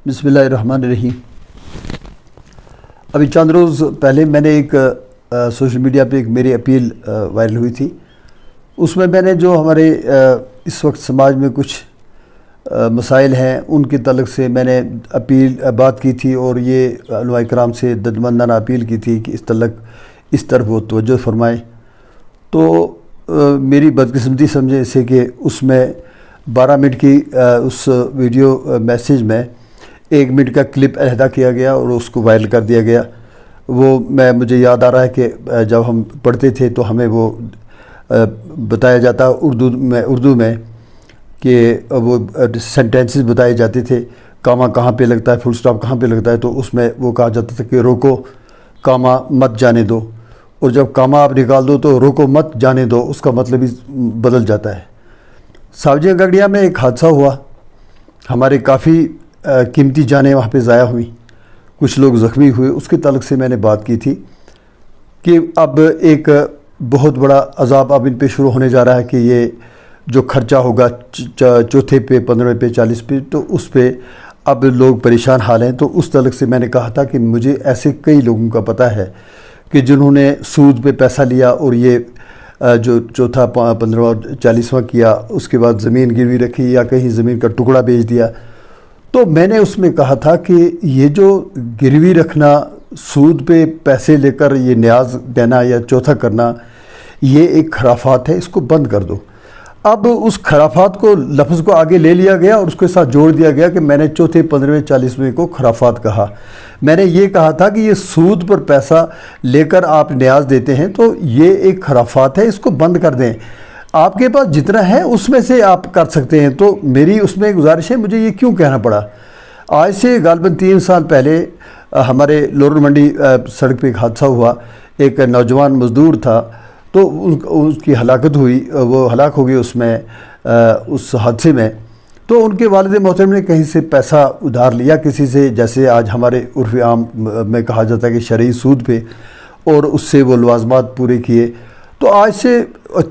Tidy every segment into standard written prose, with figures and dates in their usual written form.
بسم اللہ الرحمن الرحیم۔ ابھی چند روز پہلے میں نے ایک سوشل میڈیا پہ ایک میری اپیل وائرل ہوئی تھی۔ اس میں نے جو ہمارے اس وقت سماج میں کچھ مسائل ہیں ان کے تعلق سے میں نے بات کی تھی، اور یہ علماء کرام سے دردمندانہ اپیل کی تھی کہ اس طرف وہ توجہ فرمائیں۔ تو میری بدقسمتی سمجھیں اسے کہ اس میں 12 منٹ کی اس ویڈیو میسیج میں 1 منٹ کا کلپ علیحدہ کیا گیا اور اس کو وائرل کر دیا گیا۔ وہ مجھے یاد آ رہا ہے کہ جب ہم پڑھتے تھے تو ہمیں وہ بتایا جاتا اردو میں کہ وہ سینٹینسز بتائے جاتے تھے، کاما کہاں پہ لگتا ہے، فل سٹاپ کہاں پہ لگتا ہے، تو اس میں وہ کہا جاتا تھا کہ روکو کاما مت جانے دو، اور جب کاما آپ نکال دو تو روکو مت جانے دو، اس کا مطلب ہی بدل جاتا ہے۔ ساوجی گگڑیا میں ایک حادثہ ہوا، ہمارے کافی قیمتی جانیں وہاں پہ ضائع ہوئیں، کچھ لوگ زخمی ہوئے۔ اس کے تعلق سے میں نے بات کی تھی کہ اب ایک بہت بڑا عذاب اب ان پہ شروع ہونے جا رہا ہے کہ یہ جو خرچہ ہوگا چوتھے پہ، 15 پہ، 40 پہ، تو اس پہ اب لوگ پریشان حال ہیں۔ تو اس تعلق سے میں نے کہا تھا کہ مجھے ایسے کئی لوگوں کا پتہ ہے کہ جنہوں نے سود پہ پیسہ لیا اور یہ جو چوتھا، 15واں، 40واں کیا، اس کے بعد زمین گروی رکھی یا کہیں زمین کا ٹکڑا بیچ دیا۔ تو میں نے اس میں کہا تھا کہ یہ جو گروی رکھنا، سود پہ پیسے لے کر یہ نیاز دینا یا چوتھا کرنا، یہ ایک خرافات ہے، اس کو بند کر دو۔ اب اس خرافات کو لفظ کو آگے لے لیا گیا اور اس کے ساتھ جوڑ دیا گیا کہ میں نے چوتھے، 15ویں، 40ویں کو خرافات کہا۔ میں نے یہ کہا تھا کہ یہ سود پر پیسہ لے کر آپ نیاز دیتے ہیں تو یہ ایک خرافات ہے، اس کو بند کر دیں۔ آپ کے پاس جتنا ہے اس میں سے آپ کر سکتے ہیں۔ تو میری اس میں گزارش ہے، مجھے یہ کیوں کہنا پڑا، آج سے غالباً 3 سال پہلے ہمارے لورن منڈی سڑک پہ ایک حادثہ ہوا، ایک نوجوان مزدور تھا، تو اس کی ہلاکت ہوئی، وہ ہلاک ہو گئی اس حادثے میں۔ تو ان کے والد محترم نے کہیں سے پیسہ ادھار لیا کسی سے، جیسے آج ہمارے عرف عام میں کہا جاتا ہے کہ شرعی سود پہ، اور اس سے وہ لوازمات پورے کیے۔ تو آج سے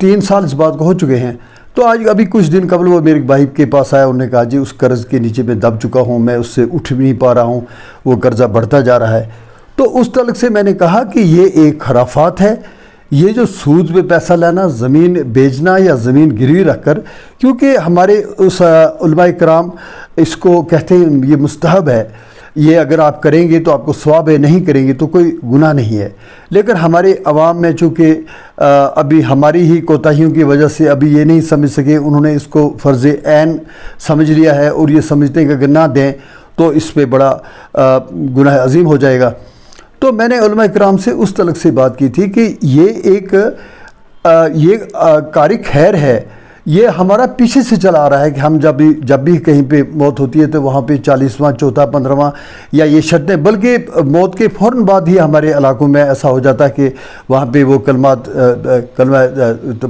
3 سال اس بات کو ہو چکے ہیں۔ تو آج ابھی کچھ دن قبل وہ میرے بھائی کے پاس آیا، انہوں نے کہا جی اس قرض کے نیچے میں دب چکا ہوں، میں اس سے اٹھ بھی نہیں پا رہا ہوں، وہ قرضہ بڑھتا جا رہا ہے۔ تو اس تعلق سے میں نے کہا کہ یہ ایک خرافات ہے، یہ جو سود پہ پیسہ لینا، زمین بیچنا یا زمین گروی رکھ کر، کیونکہ ہمارے اس علماء کرام اس کو کہتے ہیں یہ مستحب ہے، یہ اگر آپ کریں گے تو آپ کو ثواب ہے، نہیں کریں گے تو کوئی گناہ نہیں ہے۔ لیکن ہمارے عوام میں چونکہ ابھی ہماری ہی کوتاہیوں کی وجہ سے ابھی یہ نہیں سمجھ سکے، انہوں نے اس کو فرض عین سمجھ لیا ہے، اور یہ سمجھتے ہیں کہ اگر نہ دیں تو اس پہ بڑا گناہ عظیم ہو جائے گا۔ تو میں نے علماء کرام سے اس تعلق سے بات کی تھی کہ یہ کار خیر ہے، یہ ہمارا پیچھے سے چلا آ رہا ہے کہ ہم جب بھی کہیں پہ موت ہوتی ہے تو وہاں پہ 40واں، چوتھا، 15واں یا یہ شرطیں، بلکہ موت کے فوراً بعد ہی ہمارے علاقوں میں ایسا ہو جاتا ہے کہ وہاں پہ وہ کلمہ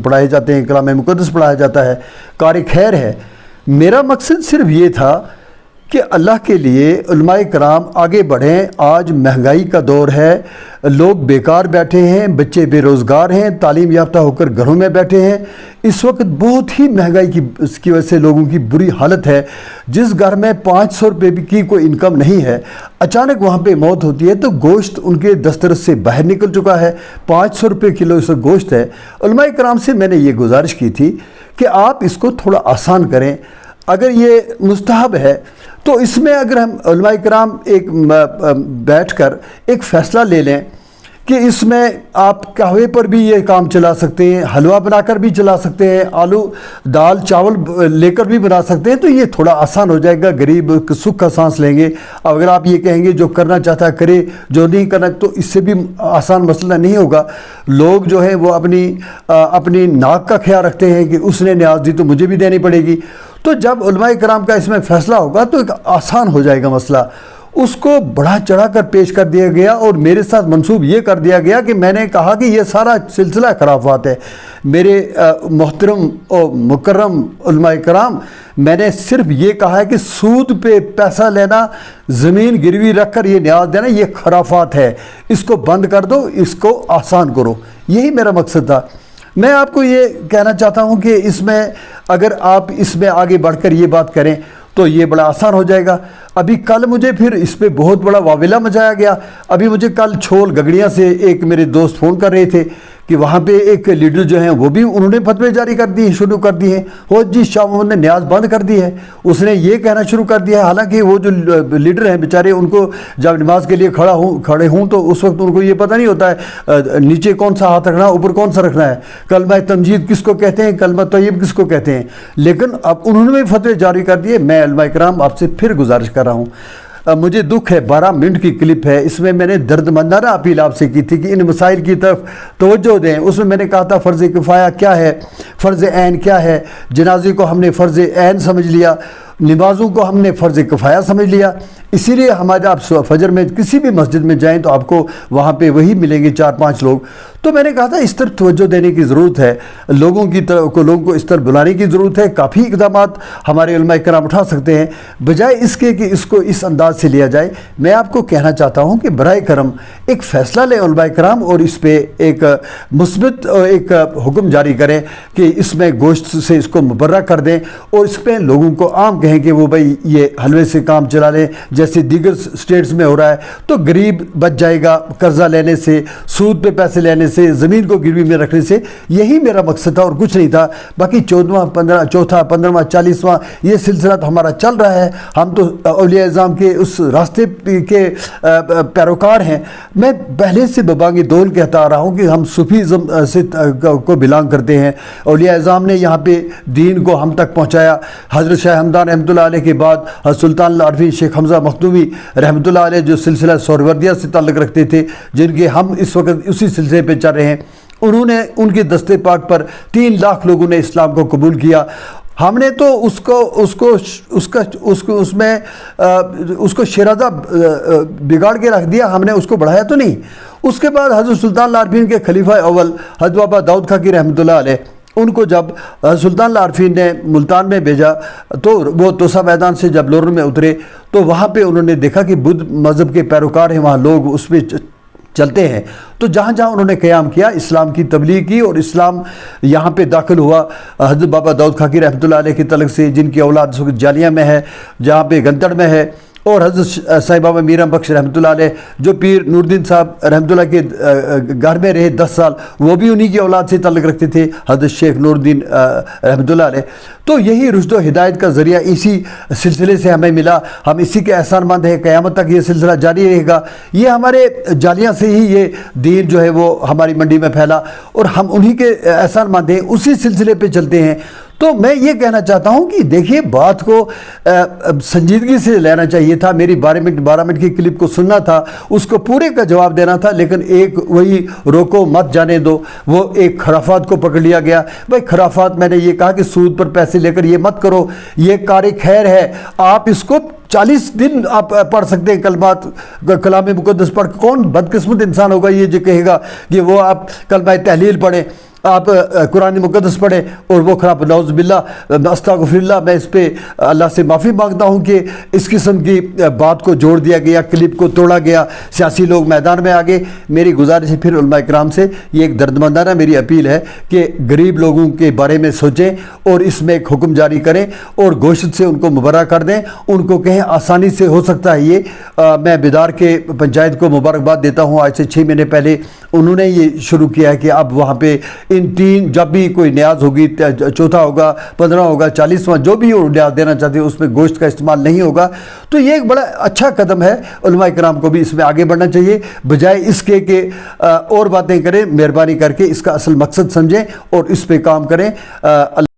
پڑھائے جاتے ہیں، کلام مقدس پڑھایا جاتا ہے، کار خیر ہے۔ میرا مقصد صرف یہ تھا کہ اللہ کے لیے علماء کرام آگے بڑھیں۔ آج مہنگائی کا دور ہے، لوگ بیکار بیٹھے ہیں، بچے بے روزگار ہیں، تعلیم یافتہ ہو کر گھروں میں بیٹھے ہیں۔ اس وقت بہت ہی مہنگائی کی وجہ سے لوگوں کی بری حالت ہے۔ جس گھر میں 500 روپے کی کوئی انکم نہیں ہے، اچانک وہاں پہ موت ہوتی ہے تو گوشت ان کے دسترس سے باہر نکل چکا ہے، 500 روپے کلو اس وقت گوشت ہے۔ علماء کرام سے میں نے یہ گزارش کی تھی کہ آپ اس کو تھوڑا آسان کریں۔ اگر یہ مستحب ہے تو اس میں اگر ہم علماء کرام ایک بیٹھ کر ایک فیصلہ لے لیں کہ اس میں آپ قہوے پر بھی یہ کام چلا سکتے ہیں، حلوہ بنا کر بھی چلا سکتے ہیں، آلو دال چاول لے کر بھی بنا سکتے ہیں، تو یہ تھوڑا آسان ہو جائے گا، غریب سکھ کا سانس لیں گے۔ اگر آپ یہ کہیں گے جو کرنا چاہتا ہے کرے، جو نہیں کرنا، تو اس سے بھی آسان مسئلہ نہیں ہوگا۔ لوگ جو ہیں وہ اپنی ناک کا خیال رکھتے ہیں کہ اس نے نیاز دی تو مجھے بھی دینی پڑے گی۔ تو جب علماء کرام کا اس میں فیصلہ ہوگا تو ایک آسان ہو جائے گا مسئلہ۔ اس کو بڑھا چڑھا کر پیش کر دیا گیا اور میرے ساتھ منسوب یہ کر دیا گیا کہ میں نے کہا کہ یہ سارا سلسلہ خرافات ہے۔ میرے محترم اور مکرم علماء کرام، میں نے صرف یہ کہا ہے کہ سود پہ پیسہ لینا، زمین گروی رکھ کر یہ نیاز دینا، یہ خرافات ہے، اس کو بند کر دو، اس کو آسان کرو، یہی میرا مقصد تھا۔ میں آپ کو یہ کہنا چاہتا ہوں کہ اس میں اگر آپ اس میں آگے بڑھ کر یہ بات کریں تو یہ بڑا آسان ہو جائے گا۔ ابھی کل مجھے پھر اس پہ بہت بڑا واویلا مچایا گیا۔ ابھی مجھے کل چھول گگڑیاں سے ایک میرے دوست فون کر رہے تھے کہ وہاں پہ ایک لیڈر جو ہیں وہ بھی انہوں نے فتوے جاری کر دی شروع کر دی ہیں، وہ جی شاہ محمد نے نیاز بند کر دی ہے، اس نے یہ کہنا شروع کر دیا ہے، حالانکہ وہ جو لیڈر ہیں بیچارے ان کو جب نماز کے لیے کھڑے ہوں تو اس وقت ان کو یہ پتہ نہیں ہوتا ہے نیچے کون سا ہاتھ رکھنا ہے اوپر کون سا رکھنا ہے، کلمہ تمجید کس کو کہتے ہیں، کلمہ طیب کس کو کہتے ہیں، لیکن اب انہوں نے بھی فتوے جاری کر دیے۔ میں علماء کرام آپ سے پھر گزارش کر رہا ہوں، مجھے دکھ ہے، 12 منٹ کی کلپ ہے، اس میں میں نے درد مندانہ اپیل آپ سے کی تھی کہ ان مسائل کی طرف توجہ دیں۔ اس میں نے کہا تھا فرض کفایہ کیا ہے، فرض عین کیا ہے، جنازے کو ہم نے فرض عین سمجھ لیا، نمازوں کو ہم نے فرض کفایہ سمجھ لیا، اسی لیے ہمارے آپ فجر میں کسی بھی مسجد میں جائیں تو آپ کو وہاں پہ وہی ملیں گے 4-5 لوگ۔ تو میں نے کہا تھا اس طرف توجہ دینے کی ضرورت ہے، لوگوں کو اس طرف بلانے کی ضرورت ہے، کافی اقدامات ہمارے علماء کرام اٹھا سکتے ہیں، بجائے اس کے کہ اس کو اس انداز سے لیا جائے۔ میں آپ کو کہنا چاہتا ہوں کہ برائے کرم ایک فیصلہ لیں علماء کرام اور اس پہ ایک مثبت ایک حکم جاری کریں کہ اس میں گوشت سے اس کو مبرہ کر دیں، اور اس پہ لوگوں کو عام کہیں کہ وہ بھائی یہ حلوے سے کام چلا لیں جیسے دیگر سٹیٹس میں ہو رہا ہے، تو غریب بچ جائے گا قرضہ لینے سے، سود پہ پیسے لینے سے، زمین کو گروی میں رکھنے سے۔ یہی میرا مقصد تھا اور کچھ نہیں تھا۔ باقی 14واں 15واں 40واں یہ سلسلہ تو ہمارا چل رہا ہے، ہم تو اولیاء اعظام کے اس راستے کے پیروکار ہیں۔ میں پہلے سے ببانگ دول کہتا آ رہا ہوں کہ ہم صوفیزم سے کو بلانگ کرتے ہیں۔ اولیاء اعظام نے یہاں پہ دین کو ہم تک پہنچایا۔ حضرت شاہ ہمدان رحمۃ اللہ علیہ کے بعد حضرت سلطان العارفین شیخ حمزہ مخدومی رحمۃ اللہ علیہ جو سلسلہ سہروردیہ سے تعلق رکھتے تھے، جن کے ہم اس وقت اسی سلسلے پہ چل رہے ہیں، انہوں نے ان کے دستے پاک پر 3 لاکھ لوگوں نے اسلام کو قبول کیا۔ ہم نے تو اس کو شیرازہ بگاڑ کے رکھ دیا، ہم نے اس کو بڑھایا تو نہیں۔ اس کے بعد حضرت سلطان العارفین کے خلیفہ اول حضرت بابا داؤد خاکی رحمۃ اللہ علیہ، ان کو جب سلطان العارفین نے ملتان میں بھیجا تو وہ توسا میدان سے جب لورن میں اترے تو وہاں پہ انہوں نے دیکھا کہ بدھ مذہب کے پیروکار ہیں، وہاں لوگ اس پہ چلتے ہیں، تو جہاں جہاں انہوں نے قیام کیا، اسلام کی تبلیغ کی، اور اسلام یہاں پہ داخل ہوا۔ حضرت بابا داؤد خاکی رحمۃ اللہ علیہ کی طرف سے، جن کی اولاد اس وقت جالیہ میں ہے، جہاں پہ گنتڑ میں ہے، اور حضرت سائیں بابا میرا بخش رحمۃ اللہ علیہ جو پیر نور الدین صاحب رحمۃ اللہ کے گھر میں رہے 10 سال، وہ بھی انہی کی اولاد سے تعلق رکھتے تھے، حضرت شیخ نور الدین رحمۃ اللہ علیہ۔ تو یہی رشد و ہدایت کا ذریعہ اسی سلسلے سے ہمیں ملا، ہم اسی کے احسان مند ہیں، قیامت تک یہ سلسلہ جاری رہے گا۔ یہ ہمارے جالیاں سے ہی یہ دین جو ہے وہ ہماری منڈی میں پھیلا، اور ہم انہی کے احسان مند ہیں، اسی سلسلے پہ چلتے ہیں۔ تو میں یہ کہنا چاہتا ہوں کہ دیکھیے بات کو سنجیدگی سے لینا چاہیے تھا، میری 12 منٹ کی کلپ کو سننا تھا، اس کو پورے کا جواب دینا تھا، لیکن ایک وہی روکو مت جانے دو، وہ ایک خرافات کو پکڑ لیا گیا۔ بھائی خرافات، میں نے یہ کہا کہ سود پر پیسے لے کر یہ مت کرو، یہ کار خیر ہے، آپ اس کو 40 دن آپ پڑھ سکتے ہیں کلمات، کلام مقدس پڑھ، کون بدقسمت انسان ہوگا یہ جو کہے گا کہ وہ آپ کلمہ تحلیل پڑھیں، آپ قرآن مقدس پڑھیں اور وہ خراب، نعوذ باللہ، استغفر اللہ۔ میں اس پہ اللہ سے معافی مانگتا ہوں کہ اس قسم کی بات کو جوڑ دیا گیا، کلپ کو توڑا گیا، سیاسی لوگ میدان میں آگے۔ میری گزارش ہے پھر علماء کرام سے، یہ ایک درد مندانہ میری اپیل ہے کہ غریب لوگوں کے بارے میں سوچیں اور اس میں ایک حکم جاری کریں، اور گوشت سے ان کو مبرہ کر دیں، ان کو کہیں آسانی سے ہو سکتا ہے یہ۔ میں بیدار کے پنچایت کو مبارکباد دیتا ہوں، آج سے 6 مہینے پہلے انہوں نے یہ شروع کیا ہے کہ اب وہاں پہ ان 3 جب بھی کوئی نیاز ہوگی، 4تھا ہوگا، 15 ہوگا، 40واں جو بھی وہ نیاز دینا چاہتے ہیں، اس میں گوشت کا استعمال نہیں ہوگا۔ تو یہ ایک بڑا اچھا قدم ہے، علماء کرام کو بھی اس میں آگے بڑھنا چاہیے، بجائے اس کے کہ اور باتیں کریں۔ مہربانی کر کے اس کا اصل مقصد سمجھیں اور اس پہ کام کریں۔